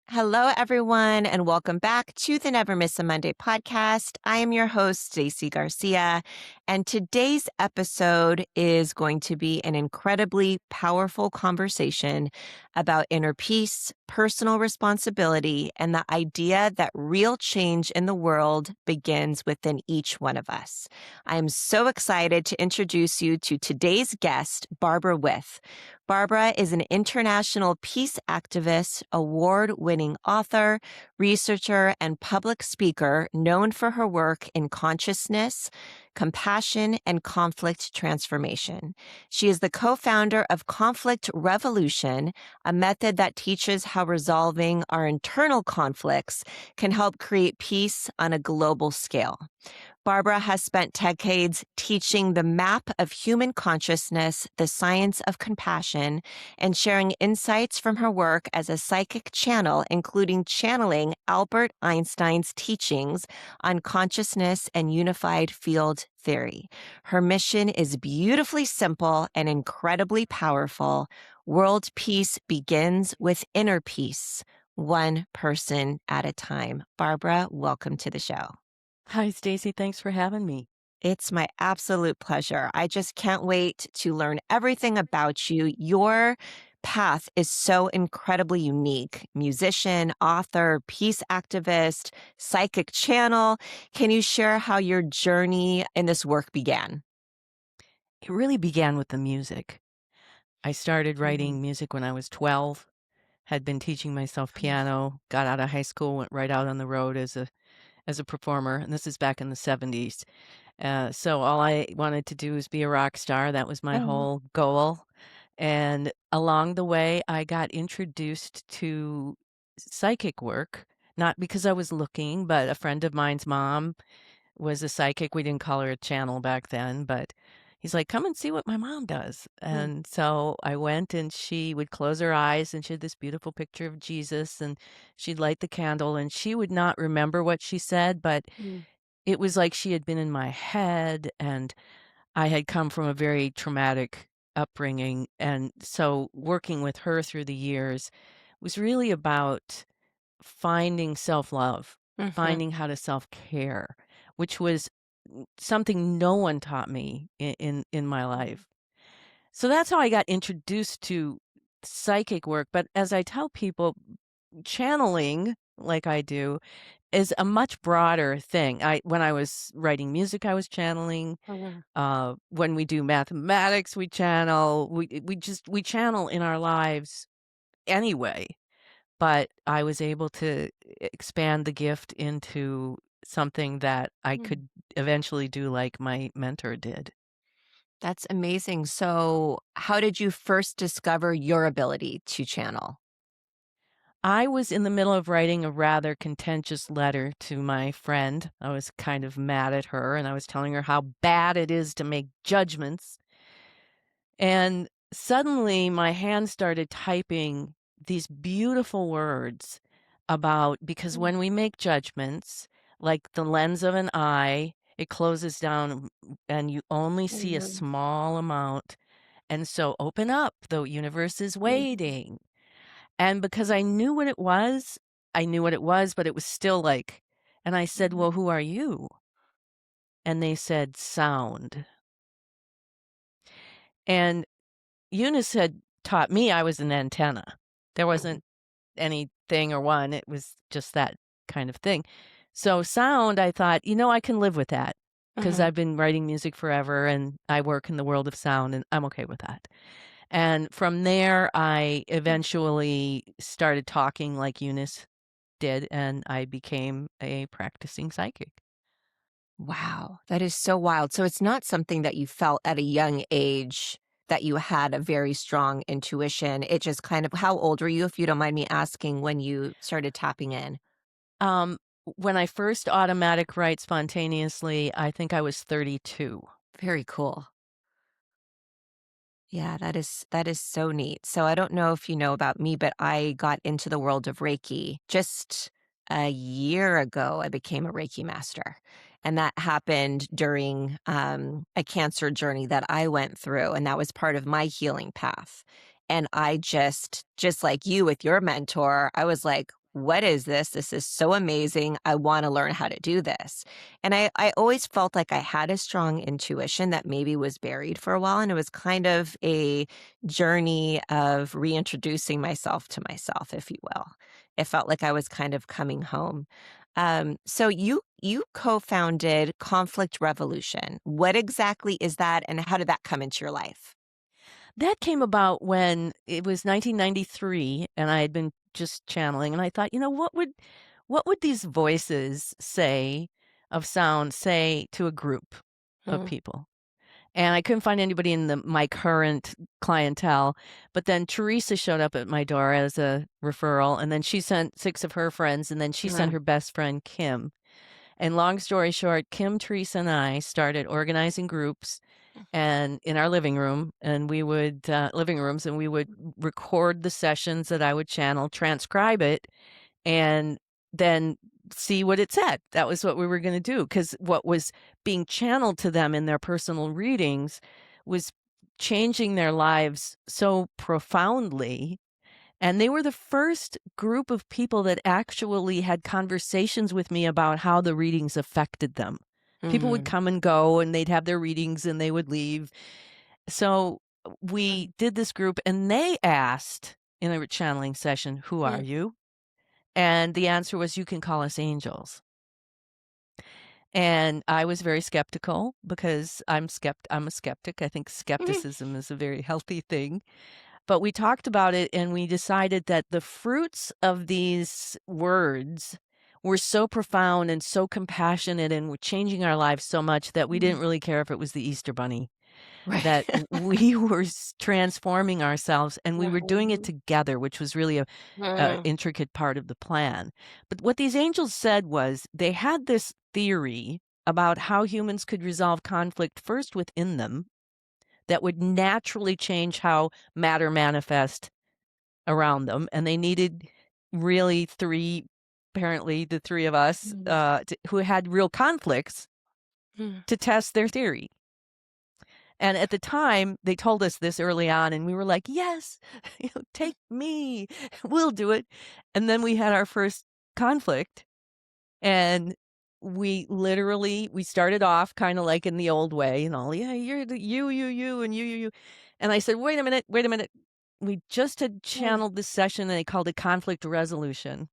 Hello, everyone, and welcome back to the Never Miss a Monday podcast. I am your host, Stacey Garcia, and today's episode is going to be an incredibly powerful conversation about inner peace, personal responsibility, and the idea that real change in the world begins within each one of us. I am so excited to introduce you to today's guest, Barbara With. Barbara is an international peace activist, award-winning author, researcher, and public speaker known for her work in consciousness, compassion, and conflict transformation. She is the co-founder of Conflict Revolution, a method that teaches how resolving our internal conflicts can help create peace on a global scale. Barbara has spent decades teaching the map of human consciousness, the science of compassion, and sharing insights from her work as a psychic channel, including channeling Albert Einstein's teachings on consciousness and unified field theory. Her mission is beautifully simple and incredibly powerful. World peace begins with inner peace, one person at a time. Barbara, welcome to the show. Hi, Stacey. Thanks for having me. It's my absolute pleasure. I just can't wait to learn everything about you. Your path is so incredibly unique. Musician, author, peace activist, psychic channel. Can you share how your journey in this work began? It really began with the music. I started writing music when I was 12, had been teaching myself piano, got out of high school, went right out on the road as a performer, and this is back in the 70s. So all I wanted to do was be a rock star. That was my Oh, whole goal. And along the way, I got introduced to psychic work, not because I was looking, but a friend of mine's mom was a psychic. We didn't call her a channel back then, but he's like, "Come and see what my mom does." mm, And so I went, and she would close her eyes, and she had this beautiful picture of Jesus, and she'd light the candle, and she would not remember what she said, but mm, it was like she had been in my head, and I had come from a very traumatic upbringing. And so working with her through the years was really about finding self-love, mhm. finding how to self-care, which was something no one taught me in my life. So that's how I got introduced to psychic work. But as I tell people, channeling, like I do, is a much broader thing. When I was writing music, I was channeling. Mhm. When we do mathematics, we channel. We channel in our lives anyway. But I was able to expand the gift into something that I Mm. could eventually do like my mentor did. That's amazing. So, how did you first discover your ability to channel? I was in the middle of writing a rather contentious letter to my friend. I was kind of mad at her, and I was telling her how bad it is to make judgments. And suddenly my hand started typing these beautiful words about, because Mm, when we make judgments, like the lens of an eye, it closes down and you only see a mhm, small amount. And so open up, the universe is mm, waiting. And because I knew what it was, I knew what it was, but it was still like, and I said, mhm, "Well, who are you?" And they said, "Sound." And Eunice had taught me I was an antenna. There mhm, wasn't anything or one, it was just that kind of thing. So sound, I thought, I can live with that because mhm. I've been writing music forever and I work in the world of sound and I'm okay with that. And from there, I eventually started talking like Eunice did, and I became a practicing psychic. Wow, that is so wild. So it's not something that you felt at a young age that you had a very strong intuition. It just kind of, how old were you, if you don't mind me asking, when you started tapping in? Um, when I first automatic write spontaneously, I think I was 32. Very cool. Yeah, that is so neat. So I don't know if you know about me, but I got into the world of Reiki just a year ago. I became a Reiki master. And that happened during a cancer journey that I went through. And that was part of my healing path. And I just like you with your mentor, I was like, what is this? This is so amazing. I want to learn how to do this. And I always felt like I had a strong intuition that maybe was buried for a while. And it was kind of a journey of reintroducing myself to myself, if you will. It felt like I was kind of coming home. So you co-founded Conflict Revolution. What exactly is that, and how did that come into your life? That came about when it was 1993 and I had been just channeling and I thought, what would these voices say of sound say to a group of Mm, people? And I couldn't find anybody in my current clientele, but then Teresa showed up at my door as a referral, and then she sent 6 of her friends, and then she sent mm, her best friend, Kim. And long story short, Kim, Teresa, and I started organizing groups and in our living room, and we would living rooms, and we would record the sessions that I would channel, transcribe it, and then see what it said. That was what we were going to do because what was being channeled to them in their personal readings was changing their lives so profoundly. And they were the first group of people that actually had conversations with me about how the readings affected them. People would mm, come and go and they'd have their readings and they would leave. So we did this group and they asked in a channeling session, "Who are mm, you?" And the answer was, "You can call us angels." And I was very skeptical because I'm a skeptic. I think mm, skepticism is a very healthy thing. But we talked about it and we decided that the fruits of these words were so profound and so compassionate and were changing our lives so much that we mm. didn't really care if it was the Easter bunny. Right. That we were transforming ourselves and we were doing it Mhm, together, which was really a mm, intricate part of the plan. But what these angels said was they had this theory about how humans could resolve conflict first within them that would naturally change how matter manifest around them. And they needed really apparently the 3 of us mm, who had real conflicts mm, to test their theory. And at the time, they told us this early on, and we were like, "Yes, take me, we'll do it." And then we had our first conflict, and we started off kind of like in the old way, and all, "Yeah, you're the you, and you." And I said, wait a minute. We just had mm, channeled this session, and they called it conflict resolution.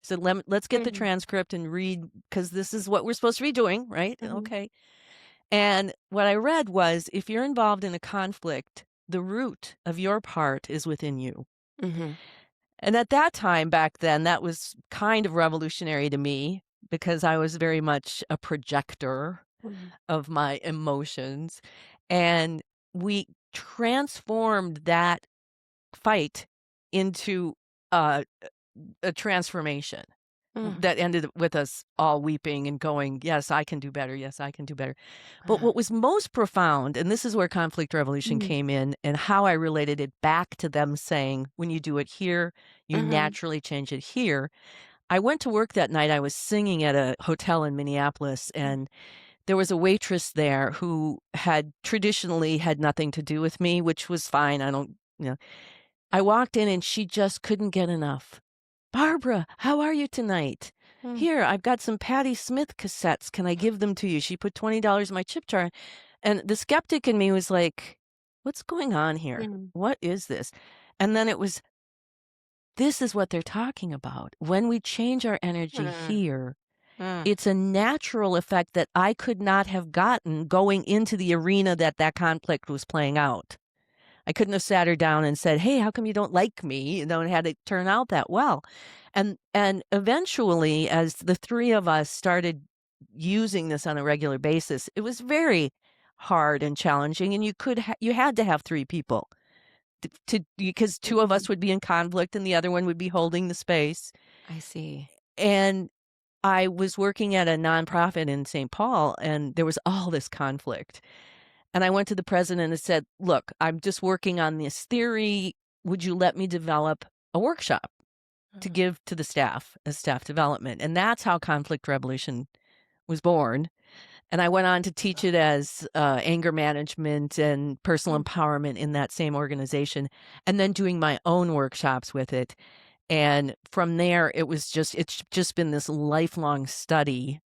So let's get the mhm, transcript and read because this is what we're supposed to be doing, right? mhm, Okay. And what I read was if you're involved in a conflict, the root of your part is within you. mhm, And at that time back then, that was kind of revolutionary to me because I was very much a projector mhm, of my emotions. And we transformed that fight into uh, a transformation mm, that ended with us all weeping and going, "Yes, I can do better. Yes, I can do better." But uh, what was most profound, and this is where conflict revolution mhm, came in and how I related it back to them saying, "When you do it here, you mhm, naturally change it here." I went to work that night. I was singing at a hotel in Minneapolis, and there was a waitress there who had traditionally had nothing to do with me, which was fine. I don't, you know. I walked in and she just couldn't get enough. "Barbara, how are you tonight? mm, Here, I've got some Patti Smith cassettes. Can I give them to you?" She put $20 in my chip jar. And the skeptic in me was like, "What's going on here? mm, What is this?" And then it was, this is what they're talking about. When we change our energy mm, here, mm, it's a natural effect that I could not have gotten going into the arena that that conflict was playing out. I couldn't have sat her down and said, "Hey, how come you don't like me?" And had it turn out that well. And eventually, as the 3 of us started using this on a regular basis, it was very hard and challenging, and you had to have 3 people because 2 of us mhm. would be in conflict and the other one would be holding the space. I see. And I was working at a nonprofit in St. Paul, and there was all this conflict. And I went to the president and said, "Look, I'm just working on this theory. Would you let me develop a workshop to Mm, give to the staff as staff development?" And that's how Conflict Revolution was born. And I went on to teach it as anger management and personal mm, empowerment in that same organization, and then doing my own workshops with it. And from there, it's just been this lifelong study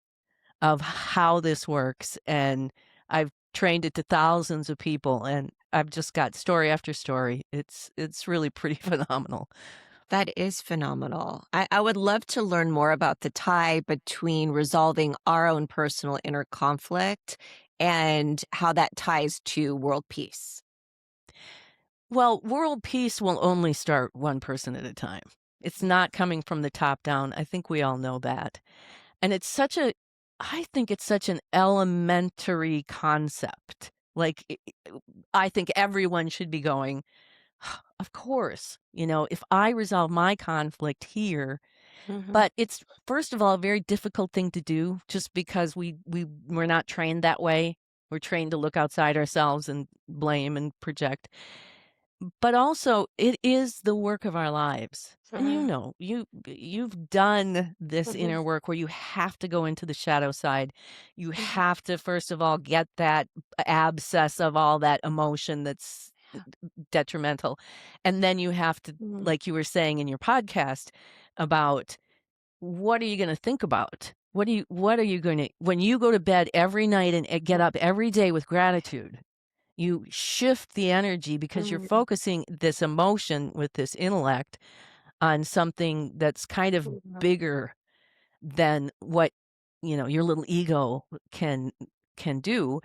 of how this works. And I've trained it to thousands of people, and I've just got story after story. It's really pretty phenomenal. That is phenomenal. I would love to learn more about the tie between resolving our own personal inner conflict and how that ties to world peace. Well, world peace will only start one person at a time. It's not coming from the top down. I think we all know that. And I think it's such an elementary concept. Like, I think everyone should be going, of course, if I resolve my conflict here, Mhm, but it's, first of all, a very difficult thing to do just because we're not trained that way. We're trained to look outside ourselves and blame and project. But also, it is the work of our lives. And mhm, you've done this mhm, inner work where you have to go into the shadow side. You mhm. have to, first of all, get that abscess of all that emotion that's detrimental. And then you have to, Mhm, like you were saying in your podcast, about what are you going to think about? What are you going to, when you go to bed every night and get up every day with gratitude, you shift the energy because you're mhm, focusing this emotion with this intellect on something that's kind of mhm, bigger than what your little ego can do.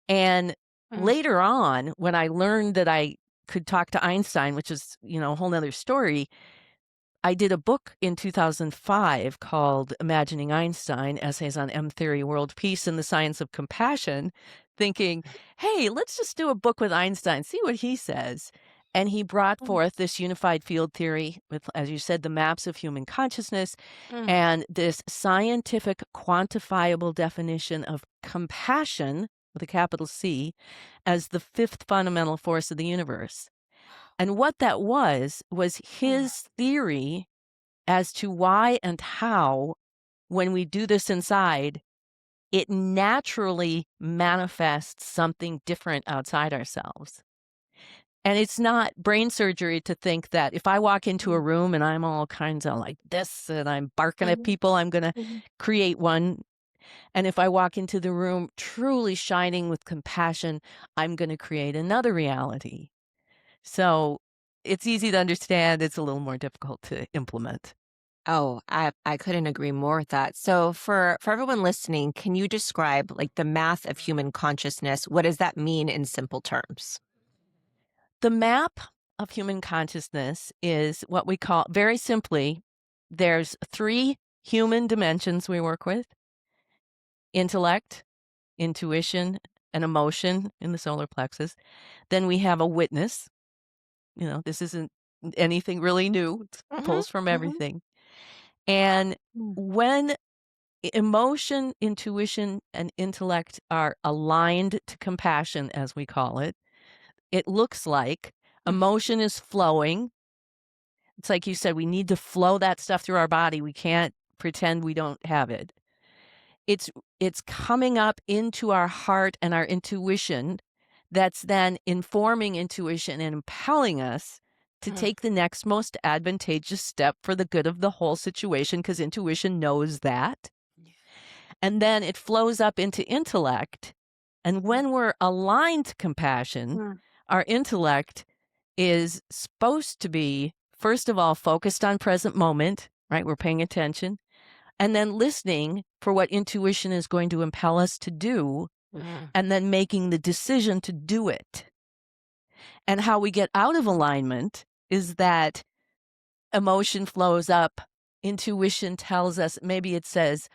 And mhm, later on, when I learned that I could talk to Einstein, which is a whole nother story, I did a book in 2005 called Imagining Einstein: Essays on M Theory, World Peace, and the Science of Compassion, thinking, hey, let's just do a book with Einstein, see what he says. And he brought mhm, forth this unified field theory with, as you said, the maps of human consciousness mhm, and this scientific quantifiable definition of compassion with a capital C as the fifth fundamental force of the universe. And what that was mhm, his theory as to why and how, when we do this inside, it naturally manifests something different outside ourselves. And it's not brain surgery to think that if I walk into a mhm, room and I'm all kinds of like this and I'm barking at mhm, people, I'm going to mhm. create one. And if I walk into the room truly shining with compassion, I'm going to create another reality. So it's easy to understand. It's a little more difficult to implement. Oh, I couldn't agree more with that. So for everyone listening, can you describe like the math of human consciousness? What does that mean in simple terms? The map of human consciousness is what we call, very simply, there's three human dimensions we work with: intellect, intuition, and emotion in the solar plexus. Then we have a witness. This isn't anything really new, it Mhm, pulls from mhm, everything. And mm, when emotion, intuition, and intellect are aligned to compassion, as we call it, it looks like emotion is flowing. It's like you said, we need to flow that stuff through our body. We can't pretend we don't have it. It's it's coming up into our heart and our intuition that's then informing intuition and impelling us to mm, take the next most advantageous step for the good of the whole situation, because intuition knows that. And then it flows up into intellect. And mm, when we're aligned to compassion, mm, our intellect is supposed to be, first of all, focused on present moment, right? We're paying attention and then listening for what intuition is going to impel us to do, mm, and then making the decision to do it. And how we get out of alignment is that emotion flows up, intuition tells us, maybe it says,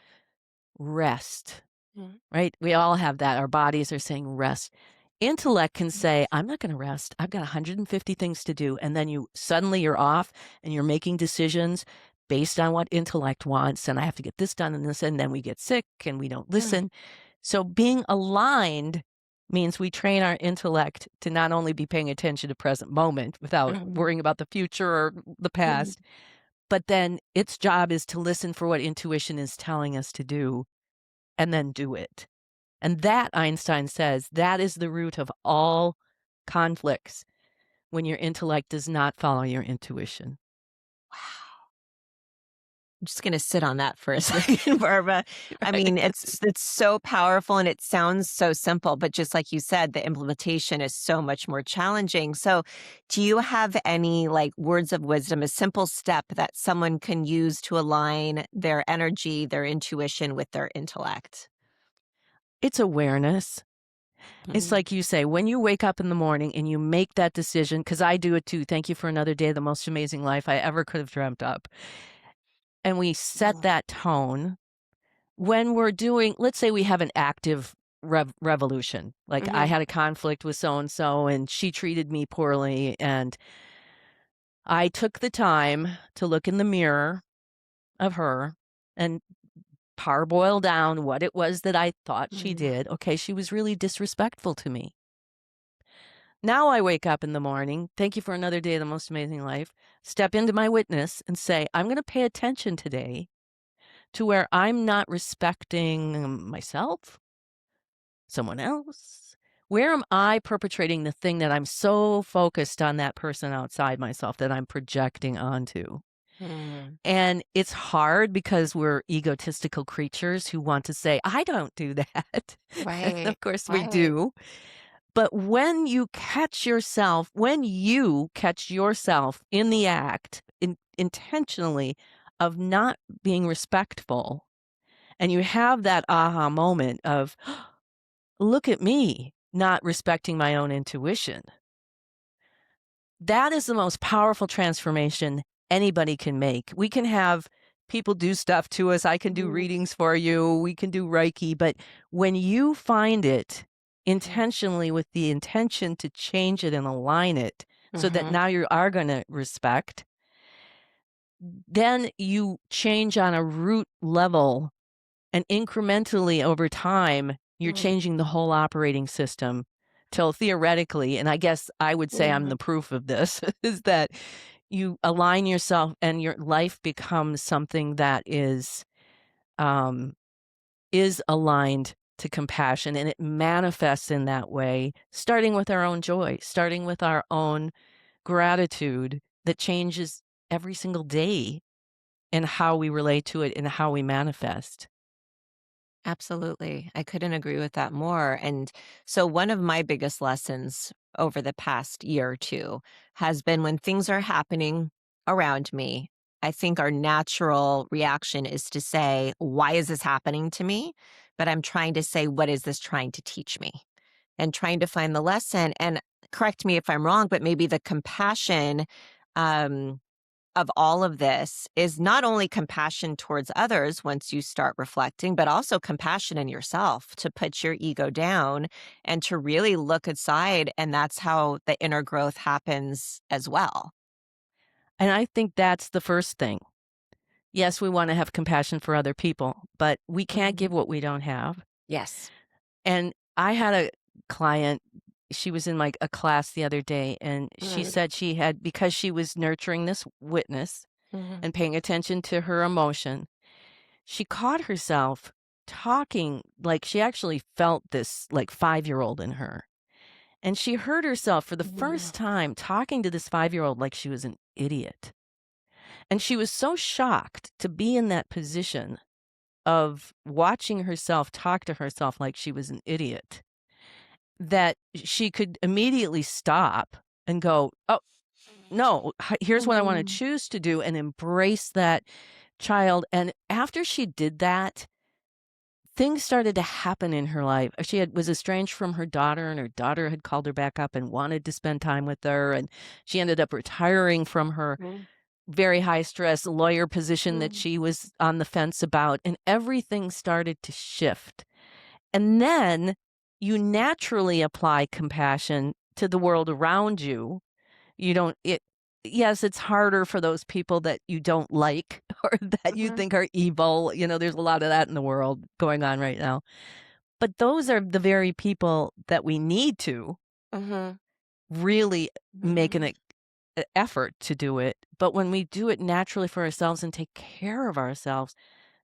rest, mm, right? We all have that. Our bodies are saying rest. Intellect can say, I'm not going to rest. I've got 150 things to do. And then you're off and you're making decisions based on what intellect wants. And I have to get this done and this, and then we get sick and we don't mm, listen. So being aligned means we train our intellect to not only be paying attention to present moment without mm, worrying about the future or the mm, past, but then its job is to listen for what intuition is telling us to do and then do it. And that, Einstein says, that is the root of all conflicts, when your intellect does not follow your intuition. I'm just going to sit on that for a second, Barbara. I Right. mean, it's so powerful and it sounds so simple, but just like you said, the implementation is so much more challenging. So, do you have any like words of wisdom, a simple step that someone can use to align their energy, their intuition with their intellect? It's awareness. It's Mm. like you say, when you wake up in the morning and you make that decision, because I do it too. Thank you for another day, the most amazing life I ever could have dreamt up. And we set Mm. that tone when we're doing, let's say we have an active revolution. Like I Mhm. had a conflict with so and so, and she treated me poorly. And I took the time to look in the mirror of her and parboil down what it was that I thought she Mm. did. Okay, she was really disrespectful to me. Now I wake up in the morning, thank you for another day of the most amazing life, step into my witness and say, I'm going to pay attention today to where I'm not respecting myself, someone else. Where am I perpetrating the thing that I'm so focused on that person outside myself that I'm projecting onto? Mm. And it's hard because we're egotistical creatures who want to say, I don't do that. And Right. of course we Right. do. But when you catch yourself in the act intentionally of not being respectful, and you have that aha moment of, look at me not respecting my own intuition, that is the most powerful transformation anybody can make. We can have people do stuff to us. I can do Mhm. readings for you. We can do Reiki. But when you find it Mhm. intentionally with the intention to change it and align it so that Mhm. now you are going to respect, then you change on a root level and incrementally over time, you're Mm. changing the whole operating system till theoretically, and I guess I would say I'm Mhm. the proof of this, is that you align yourself and your life becomes something that um, is aligned to compassion and it manifests in that way, starting with our own joy, starting with our own gratitude that changes every single day in how we relate to it and how we manifest. Absolutely. I couldn't agree with that more. And so, one of my biggest lessons over the past year or two has been when things are happening around me. I think our natural reaction is to say, why is this happening to me? But I'm trying to say, what is this trying to teach me? And trying to find the lesson. And correct me if I'm wrong, but maybe the compassion um, of all of this is not only compassion towards others once you start reflecting, but also compassion in yourself to put your ego down and to really look inside. And that's how the inner growth happens as well. And I think that's the first thing. Yes, we want to have compassion for other people, but we can't Mhm. give what we don't have. Yes. And I had a client, she was in like a class the other day, and she Mhm. said she had, because she was nurturing this witness Mhm. and paying attention to her emotion, she caught herself talking like she actually felt this like 5-year-old in her. And she heard herself for the Mhm. first time talking to this 5-year-old like she was an idiot. And she was so shocked to be in that position of watching herself talk to herself like she was an idiot that she could immediately stop and go, "Oh, no, here's what I want to Mhm. choose to do," and embrace that child. And after she did that, things started to happen in her life. Was estranged from her daughter, and her daughter had called her back up and wanted to spend time with her. And she ended up retiring from her Mhm. very high stress lawyer position that Mhm. she was on the fence about, and everything started to shift. And then you naturally apply compassion to the world around you. You don't it Yes, it's harder for those people that you don't like or that you Mhm. think are evil. There's a lot of that in the world going on right now. But those are the very people that we need to Mhm. really make Mhm. effort to do it. But when we do it naturally for ourselves and take care of ourselves,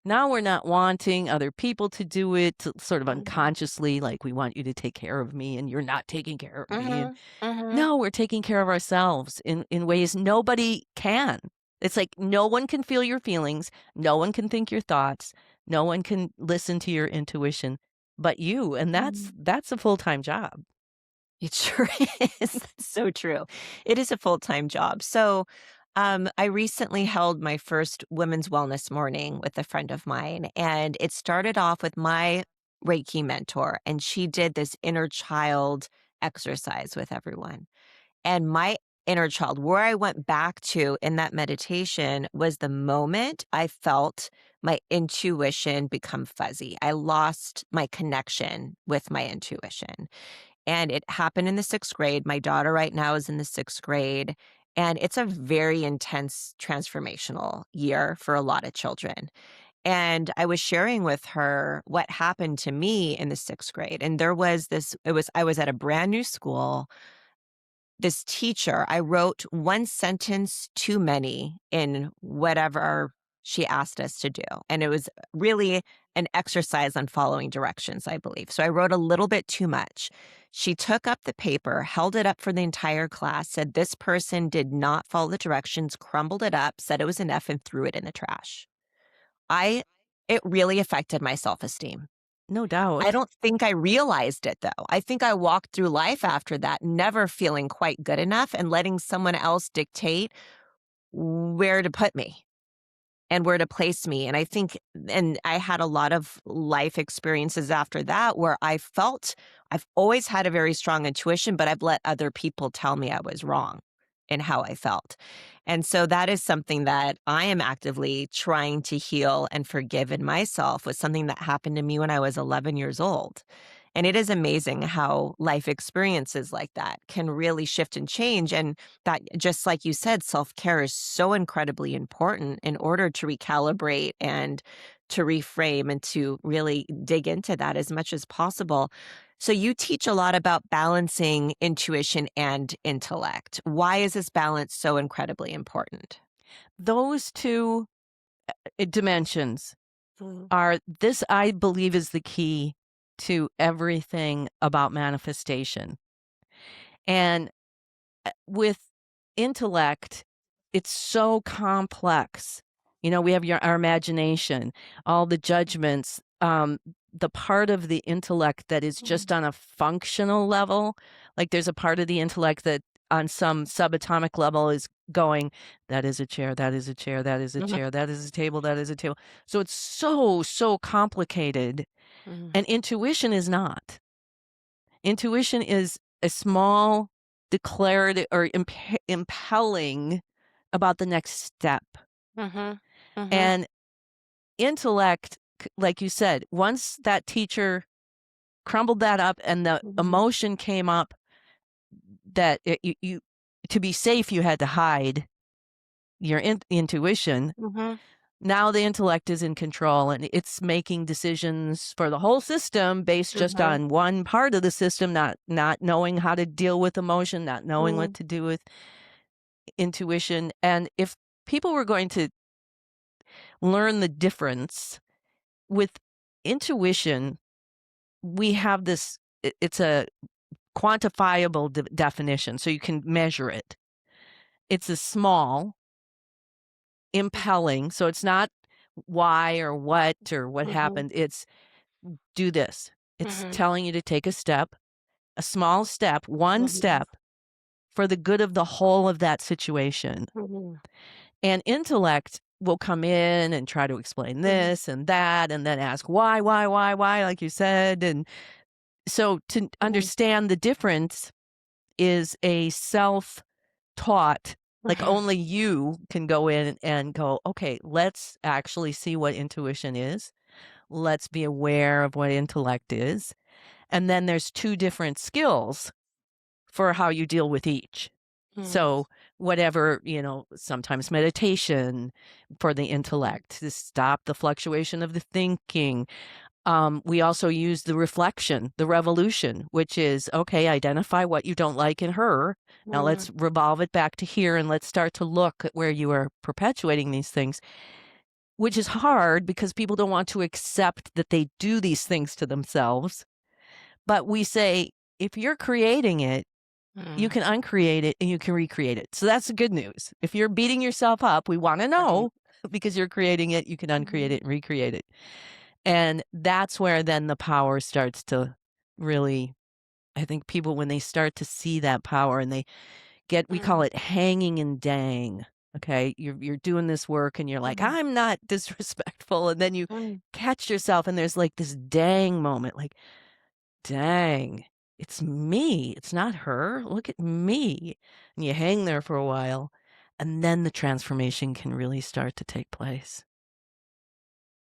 now we're not wanting other people to do it sort of Mhm. unconsciously, like we want you to take care of me and you're not taking care of me. And Mhm. Mhm. no, we're taking care of ourselves in ways nobody can. It's like no one can feel your feelings, no one can think your thoughts, no one can listen to your intuition but you, and that's a full-time job. It sure is. That's so true. It is a full-time job. So, I recently held my first women's wellness morning with a friend of mine, and it started off with my Reiki mentor, and she did this inner child exercise with everyone. And my inner child, where I went back to in that meditation was the moment I felt my intuition become fuzzy. I lost my connection with my intuition. And it happened in the 6th grade. My daughter right now is in the 6th grade, and it's a very intense transformational year for a lot of children. And I was sharing with her what happened to me in the 6th grade. And there was this it was I was at a brand new school. This teacher, I wrote one sentence too many in whatever she asked us to do. And it was really an exercise on following directions, I believe. So I wrote a little bit too much. She took up the paper, held it up for the entire class, said this person did not follow the directions, crumbled it up, said it was an F, and threw it in the trash. I It really affected my self-esteem. No I doubt. don't think I realized it, though. I think I walked through life after that, never feeling quite good enough and letting someone else dictate where to put me and where to place me. And I think, and I had a lot of life experiences after that where I felt I've always had a very strong intuition, but I've let other people tell me I was wrong in how I felt. And so that is something that I am actively trying to heal and forgive in myself, was something that happened to me when I was 11 years old. And it is amazing how life experiences like that can really shift and change. And that, just like you said, self care is so incredibly important in order to recalibrate and to reframe and to really dig into that as much as possible. So, you teach a lot about balancing intuition and intellect. Why is this balance so incredibly important? Those two dimensions Mm. are this, I believe, is the key to everything about manifestation. And with intellect, it's so complex. You know, we have our imagination, all the judgments, the part of the intellect that is just on a functional level. Like there's a part of the intellect that on some subatomic level is going, that is a chair, that is a chair, that is a Mhm. chair, that is a table, that is a table. So it's so, so complicated. Mhm. And intuition is not. Intuition is a small declarative or impelling about the next step. Mhm. Mhm. And intellect, like you said, once that teacher crumbled that up and the Mhm. emotion came up that you to be safe, you had to hide your intuition. Mhm. Now the intellect is in control and it's making decisions for the whole system based just Mhm. on one part of the system, not knowing how to deal with emotion, not knowing what Mhm. to do with intuition. And if people were going to learn the difference with intuition, we have this, it's a quantifiable definition, so you can measure it. It's a small, impelling, so it's not why or what Mhm. happened. It's do this. It's Mhm. telling you to take a step, a small step, one Mhm. step for the good of the whole of that situation. Mhm. And intellect will come in and try to explain Mhm. this and that, and then ask why, like you said. And so to Mhm. understand the difference is a self taught, like Mhm. only you can go in and go, okay, let's actually see what intuition is. Let's be aware of what intellect is. And then there's two different skills for how you deal with each. Mhm. So, whatever, sometimes meditation for the intellect to stop the fluctuation of the thinking. We also use the reflection, the revolution, which is okay, identify what you don't like in her. Now, Mhm. let's revolve it back to here and let's start to look at where you are perpetuating these things, which is hard because people don't want to accept that they do these things to themselves. But we say, if you're creating it, you Mm, can uncreate it and you can recreate it. So that's the good news. If you're beating yourself up, we want to right. know because you're creating it, you can uncreate Mhm. it and recreate it. And that's where then the power starts to really, I think people, when they start to see that power and they get, we call Mm, it hanging and dang. Okay. You're doing this work and you're like, mhm, I'm not disrespectful. And then you mm. catch yourself and there's like this dang moment, like, dang, it's me. It's not her. Look at me. And you hang there for a while, and then the transformation can really start to take place.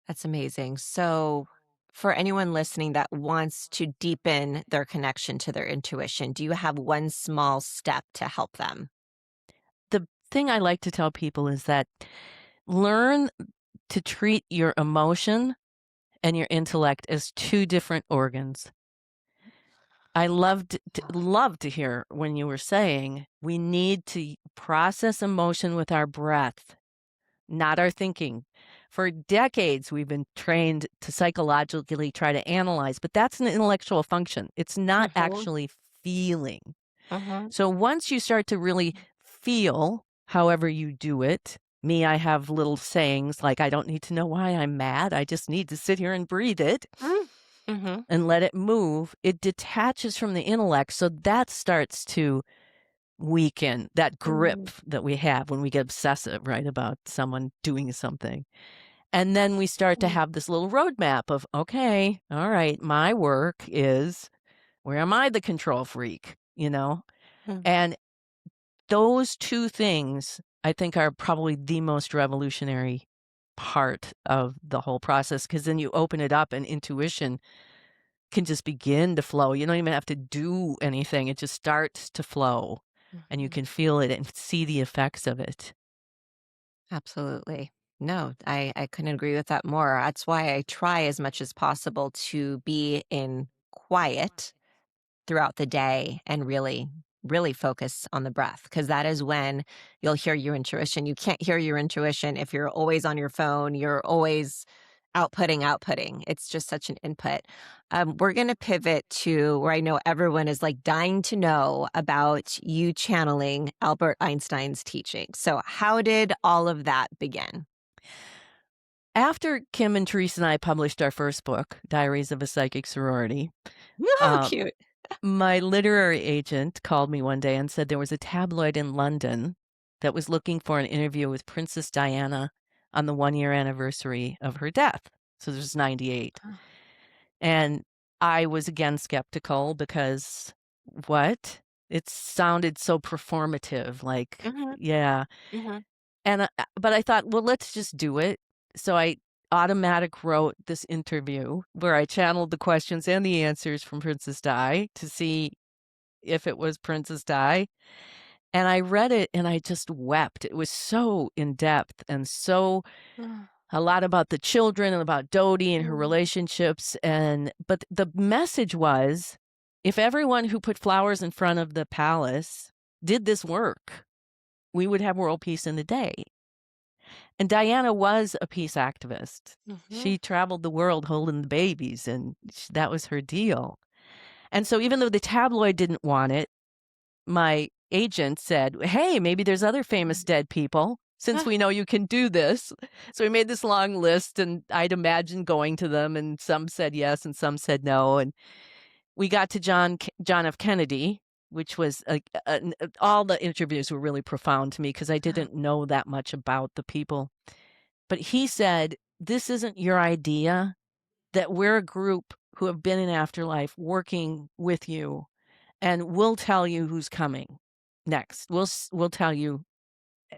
That's amazing. So, for anyone listening that wants to deepen their connection to their intuition, do you have one small step to help them? The thing I like to tell people is that learn to treat your emotion and your intellect as two different organs. I loved to hear when you were saying we need to process emotion with our breath, not our thinking. For decades, we've been trained to psychologically try to analyze, but that's an intellectual function. It's not Mhm, actually feeling. mhm, So once you start to really feel, however you do it, me, I have little sayings like, I don't need to know why I'm mad. I just need to sit here and breathe it mm, mhm, and let it move. It detaches from the intellect. So that starts to weaken that grip mm, that we have when we get obsessive, right, about someone doing something. And then we start to mm, have this little roadmap of, okay, all right, my work is where am I the control freak, you know? mm. And those two things I think are probably the most revolutionary part of the whole process because then you open it up and intuition can just begin to flow. You don't even have to do anything. It just starts to flow and you Mhm. can feel it and see the effects of it. Absolutely. No, I couldn't agree with that more. That's why I try as much as possible to be in quiet throughout the day and really focus on the breath because that is when you'll hear your intuition. You can't hear your intuition if you're always on your phone, you're always outputting. It's just such an input. We're going to pivot to where I know everyone is like dying to know about you channeling Albert Einstein's teaching. So, how did all of that begin? After Kim and Teresa and I published our first book, Diaries of a Psychic Sorority, Oh, uh, cute. my literary agent called me one day and said there was a tabloid in London that was looking for an interview with Princess Diana on the 1 year anniversary of her death. So this was 98. And I was again skeptical because what? It sounded so performative, like, Hmm. yeah. Hmm. And but I thought, well, let's just do it. So I automatic wrote this interview where I channeled the questions and the answers from Princess Di to see if it was Princess Di. And I read it and I just wept. It was so in depth and so a lot about the children and about Dodie and her relationships. And but the message was if everyone who put flowers in front of the palace did this work, we would have world peace in a day. And Diana was a peace activist. Hmm. She traveled the world holding the babies, and that was her deal. And so, even though the tabloid didn't want it, my agent said, hey, maybe there's other famous dead people since we know you can do this. So, we made this long list, and I'd imagine going to them, and some said yes, and some said no. And we got to John F. Kennedy, which was all the interviews were really profound to me because I didn't know that much about the people. But he said, this isn't your idea, that we're a group who have been in afterlife working with you, and we'll tell you who's coming next. We'll tell you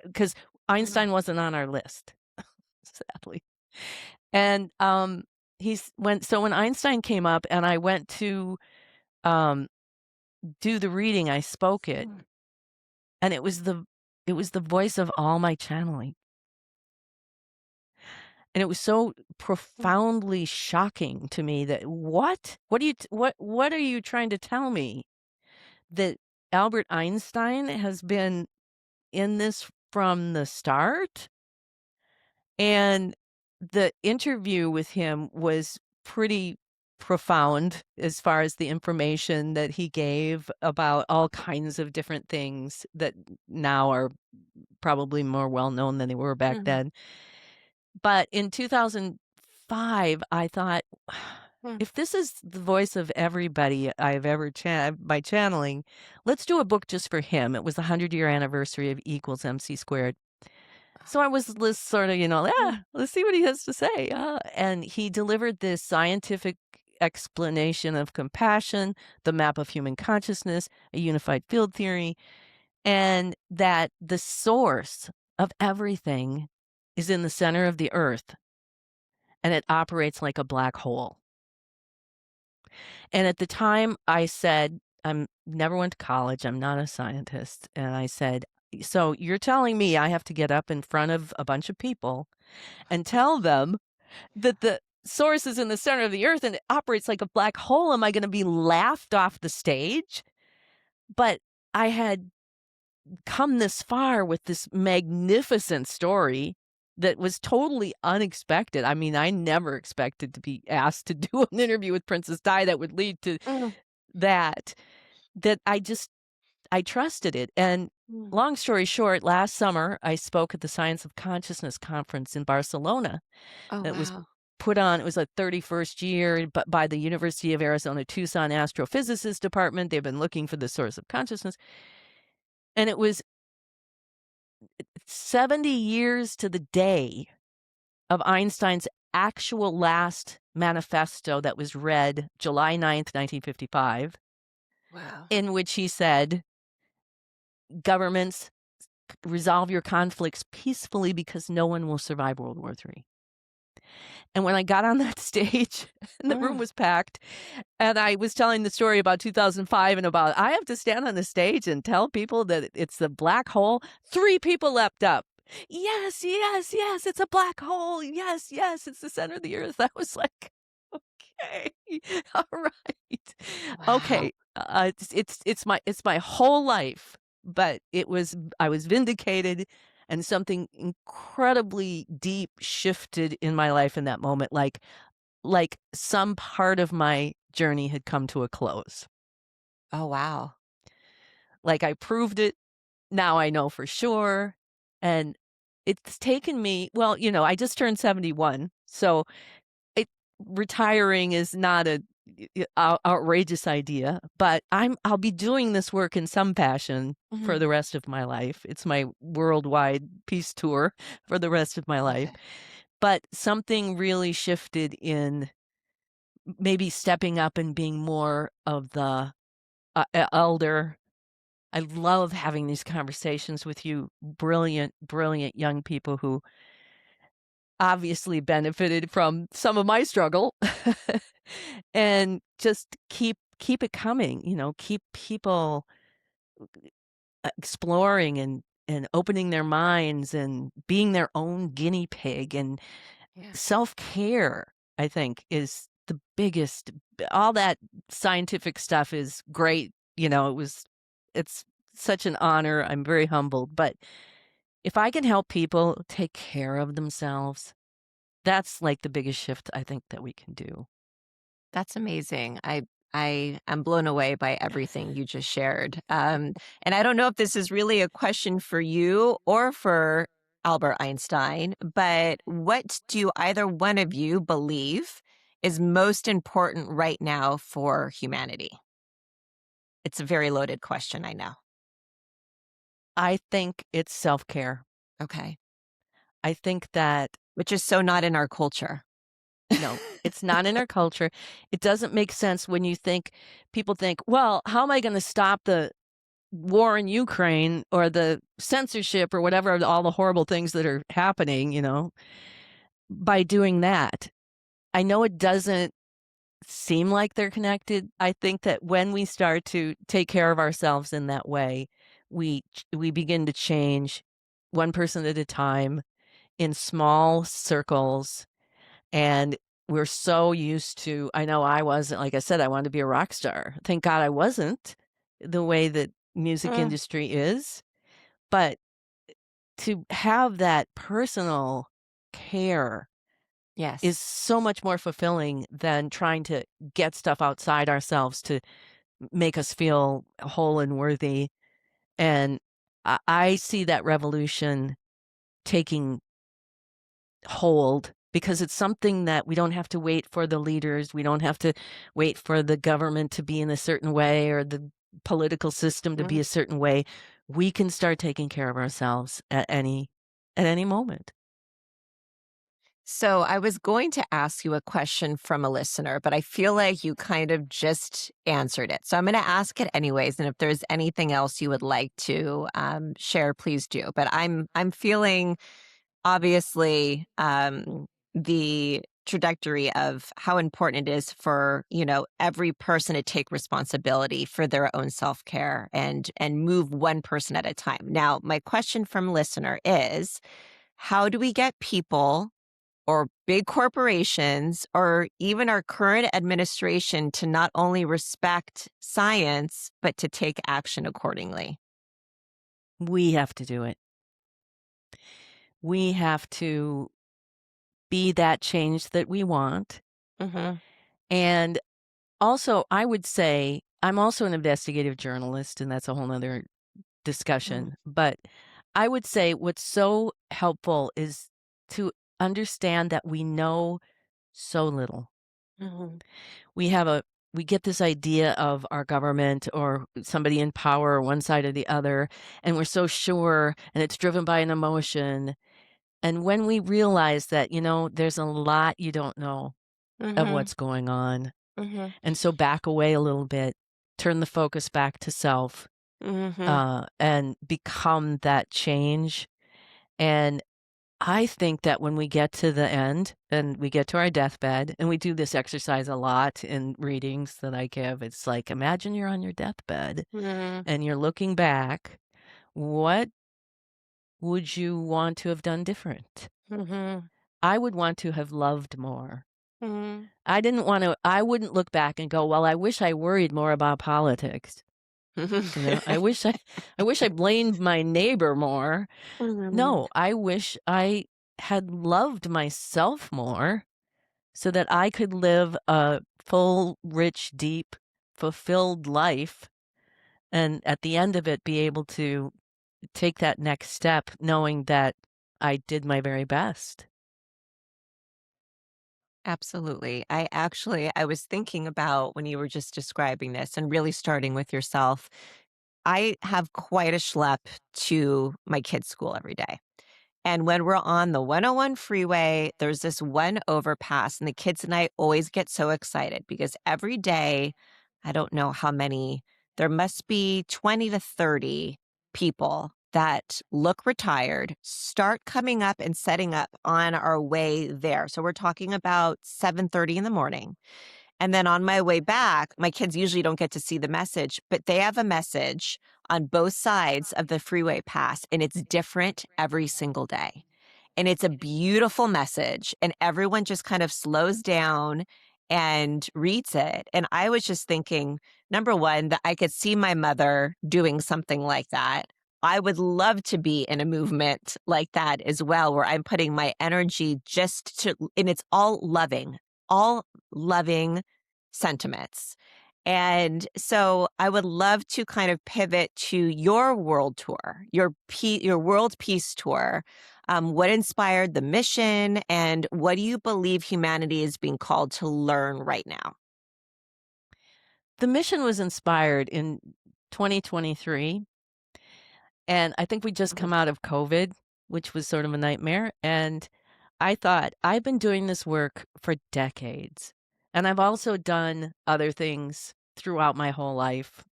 because Einstein wasn't on our list, sadly. And when Einstein came up and I went to um, do the reading, I spoke it, and it was the voice of all my channeling. And it was so profoundly shocking to me that what? What do you what are you trying to tell me? That Albert Einstein has been in this from the start? And the interview with him was pretty profound as far as the information that he gave about all kinds of different things that now are probably more well known than they were back Mhm. then. But in 2005, I thought, Mm. if this is the voice of everybody I've ever by channeling, let's do a book just for him. It was the 100-year anniversary of E equals MC squared. So I was this sort of, Mm. let's see what he has to say. And he delivered this scientific explanation of compassion, the map of human consciousness, a unified field theory, and that the source of everything is in the center of the earth and it operates like a black hole. And at the time I said, I'm never went to college, I'm not a scientist. And I said, so you're telling me I have to get up in front of a bunch of people and tell them that the source is in the center of the earth and it operates like a black hole? Am I going to be laughed off the stage? But I had come this far with this magnificent story that was totally unexpected. I mean, I never expected to be asked to do an interview with Princess Di that would lead to Mm. that, that I trusted it. And Mm. long story short, last summer I spoke at the Science of Consciousness conference in Barcelona. Oh, It was wow. put on, it was a 31st year, but by the University of Arizona Tucson Astrophysicist Department. They've been looking for the source of consciousness. And it was 70 years to the day of Einstein's actual last manifesto that was read July 9th, 1955, Wow. in which he said, governments, resolve your conflicts peacefully because no one will survive World War III. And when I got on that stage and the room Mm. was packed, and I was telling the story about 2005 and about I have to stand on the stage and tell people that it's the black hole, 3 people leapt up. Yes, yes, yes, it's a black hole. Yes, yes, it's the center of the earth. I was like, okay, all right, Wow. okay. It's my whole life, but I was vindicated, and something incredibly deep shifted in my life in that moment, like some part of my journey had come to a close. Oh, wow. Like I proved it. Now I know for sure. And it's taken me, well, I just turned 71. So it retiring is not a outrageous idea, but I'll be doing this work in some fashion for Mhm. the rest of my life. It's my worldwide peace tour for the rest of my Love life. it. But something really shifted in maybe stepping up and being more of the elder. I love having these conversations with you, brilliant, brilliant young people who obviously benefited from some of my struggle. And just keep it coming, keep people exploring and opening their minds and being their own guinea pig. And Yeah. self-care, I think, is the biggest. All that scientific stuff is great. It's such an honor. I'm very humbled. But if I can help people take care of themselves, that's like the biggest shift I think that we can do. That's amazing. I am blown away by everything you just shared. And I don't know if this is really a question for you or for Albert Einstein, but what do either one of you believe is most important right now for humanity? It's a very loaded question, I know. I think it's self-care. Okay. I think that Which is so not in our culture. no, it's not in our culture. It doesn't make sense when people think, well, how am I going to stop the war in Ukraine or the censorship or whatever, all the horrible things that are happening, by doing that? I know it doesn't seem like they're connected. I think that when we start to take care of ourselves in that way, we begin to change one person at a time in small circles. And we're so used to, I know I wasn't, like I said, I wanted to be a rock star. Thank God I wasn't the way that music Mm. industry is. But to have that personal care is Yes. so much more fulfilling than trying to get stuff outside ourselves to make us feel whole and worthy. And I see that revolution taking hold because it's something that we don't have to wait for the leaders. We don't have to wait for the government to be in a certain way or the political system to be Mhm. a certain way. We can start taking care of ourselves at any moment. So I was going to ask you a question from a listener, but I feel like you kind of just answered it. So I'm going to ask it anyways. And if there's anything else you would like to share, please do. But I'm feeling obviously the trajectory of how important it is for every person to take responsibility for their own self-care and move one person at a time. Now my question from listener is, how do we get people or big corporations or even our current administration to not only respect science but to take action accordingly? We have to do it. We have to be that change that we want. Mhm. And also, I would say I'm also an investigative journalist, and that's a whole nother Mm. discussion. But I would say what's so helpful is to understand that we know so little. Mhm. We have a we get this idea of our government or somebody in power or one side or the other, and we're so sure, and it's driven by an emotion. And when we realize that, there's a lot you don't know of Mhm. what's going on, Mhm. and so back away a little bit, turn the focus back to self, Mhm. and become that change. And I think that when we get to the end and we get to our deathbed, and we do this exercise a lot in readings that I give, it's like, imagine you're on your deathbed Mhm. and you're looking back. What would you want to have done different? Mhm. I would want to have loved more. Mhm. I wouldn't look back and go, well, I wish I worried more about politics. I wish I blamed my neighbor more. Mhm. No, I wish I had loved myself more so that I could live a full, rich, deep, fulfilled life, and at the end of it, be able to take that next step knowing that I did my very best. Absolutely. I was thinking about when you were just describing this and really starting with yourself. I have quite a schlep to my kids' school every day. And when we're on the 101 freeway, there's this one overpass, and the kids and I always get so excited because every day, I don't know how many, there must be 20 to 30 people that look retired, start coming up and setting up on our way there. So we're talking about 7:30 in the morning. And then on my way back, my kids usually don't get to see the message, but they have a message on both sides of the freeway pass, and it's different every single day. And it's a beautiful message, and everyone just kind of slows down and reads it. And I was just thinking, number one, that I could see my mother doing something like that. I would love to be in a movement like that as well, where I'm putting my energy just to, and it's all loving sentiments. And so I would love to kind of pivot to your world tour, your world peace tour. What inspired the mission, and what do you believe humanity is being called to learn right now? The mission was inspired in 2023, and I think we just Mhm. come out of COVID, which was sort of a nightmare, and I thought, I've been doing this work for decades, and I've also done other things throughout my whole life,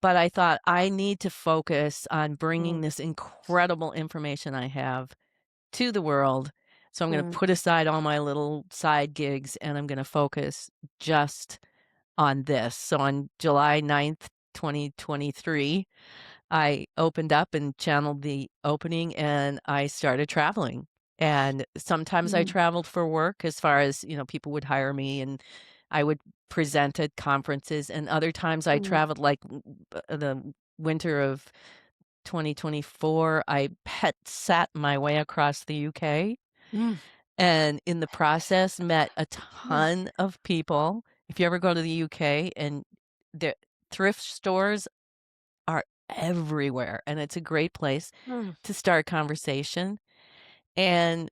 but I thought, I need to focus on bringing Mm, this incredible information I have to the world, so I'm gonna mm, put aside all my little side gigs, and I'm gonna focus just on this. So on July 9th, 2023, I opened up and channeled the opening, and I started traveling. And sometimes I mm, traveled for work as far as, people would hire me and I would present at conferences. And other times I mm, traveled like the winter of 2024. I pet sat my way across the UK. mm. and in the process met a ton of people. If you ever go to the UK, and the thrift stores are everywhere, and it's a great place Mm, to start conversation. And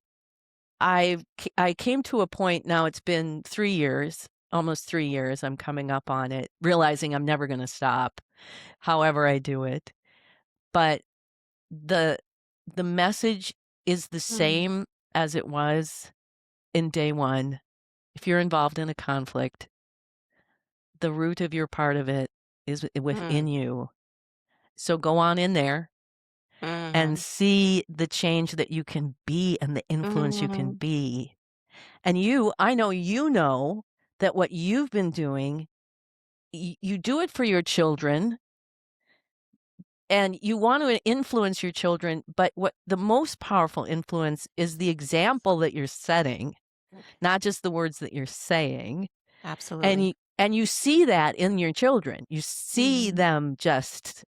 I came to a point now, it's been 3 years, almost 3 years, I'm coming up on it, realizing I'm never gonna stop, however I do it. But the the message is the mm, same as it was in day 1. If you're involved in a conflict, the root of your part of it is within mm, you. So go on in there and mhm, see the change that you can be and the influence you can mhm, be. And I know you know that what you've been doing, you do it for your children and you want to influence your children, but what the most powerful influence is the example that you're setting, not just the words that you're saying. absolutely. And you see that in your children. You see Mhm, them just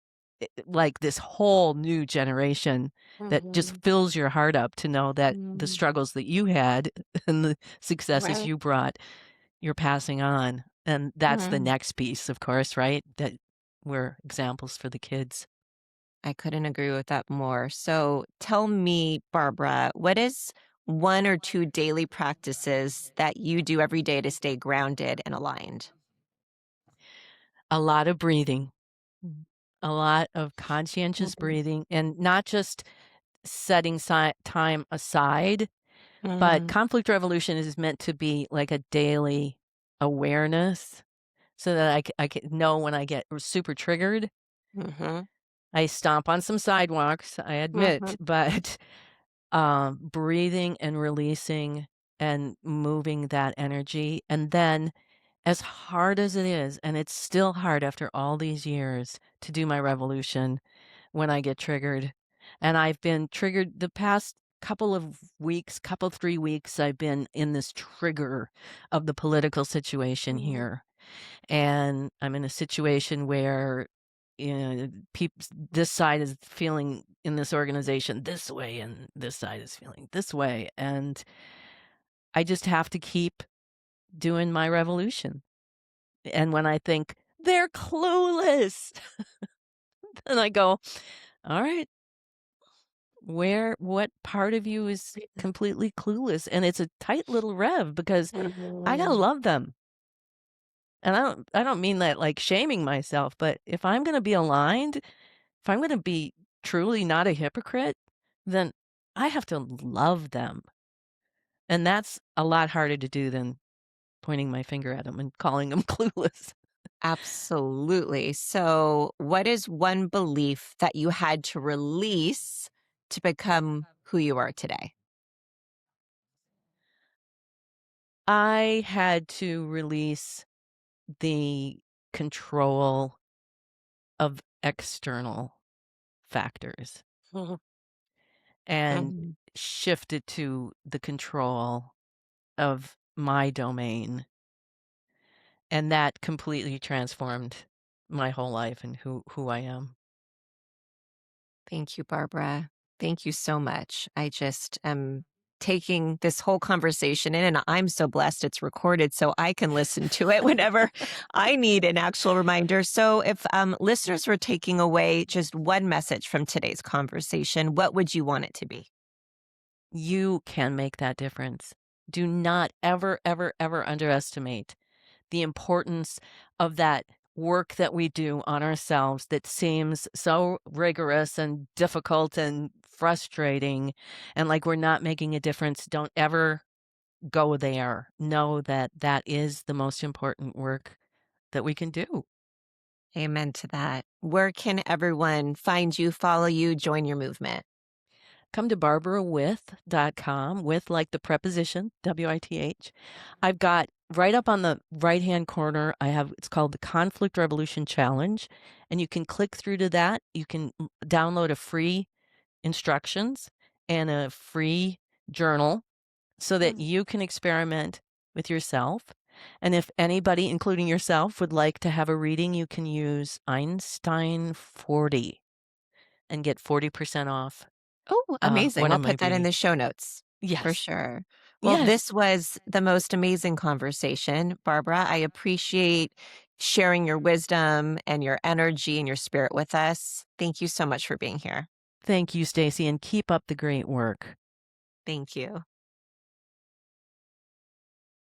like this whole new generation that just mhm, fills your heart up to know that the mhm. struggles that you had and the successes Right. you brought, you're passing on. And that's the Mm. next piece, of course, right? That we're examples for the kids. I couldn't agree with that more. So tell me, Barbara, what is one or two daily practices that you do every day to stay grounded and aligned? A lot of breathing, a lot of conscientious Mhm, breathing, and not just setting time aside. But mhm, conflict resolution is meant to be like a daily awareness so that I can know when I get super triggered. mhm, I stomp on some sidewalks, I admit, mhm, but breathing and releasing and moving that energy. And then, as hard as it is, and it's still hard after all these years to do my revolution when I get triggered. And I've been triggered the past couple of weeks, 3 weeks, I've been in this trigger of the political situation mhm. here. And I'm in a situation where, this side is feeling in this organization this way, and this side is feeling this way. And I just have to keep doing my revolution. And when I think they're clueless, then I go, all right, what part of you is completely clueless? And it's a tight little rev because I gotta Mhm. love them. And I don't mean that like shaming myself, but if I'm gonna be aligned, if I'm gonna be truly not a hypocrite, then I have to love them. And that's a lot harder to do than pointing my finger at them and calling them clueless. Absolutely. So, what is one belief that you had to release to become who you are today? I had to release the control of external factors Mhm, and mhm. shift it to the control of my domain. And that completely transformed my whole life and who I am. Thank you, Barbara. Thank you so much. I just am taking this whole conversation in, and I'm so blessed it's recorded so I can listen to it whenever I need an actual reminder. So, if listeners were taking away just one message from today's conversation, what would you want it to be? You can make that difference. Do not ever, ever, ever underestimate the importance of that work that we do on ourselves that seems so rigorous and difficult and frustrating and like we're not making a difference. Don't ever go there. Know that that is the most important work that we can do. Amen to that. Where can everyone find you, follow you, join your movement? Come to barbarawith.com, with like the preposition, WITH. I've got right up on the right-hand corner, it's called the Conflict Revolution Challenge, and you can click through to that. You can download a free instructions and a free journal so that Mm. you can experiment with yourself. And if anybody, including yourself, would like to have a reading, you can use Einstein 40 and get 40% off Oh, amazing. one I'll of my put that in readings. the show notes for Yes. sure. Well, Yes. this was the most amazing conversation, Barbara. I appreciate sharing your wisdom and your energy and your spirit with us. Thank you so much for being here. Thank you, Stacey, and keep up the great work. Thank you.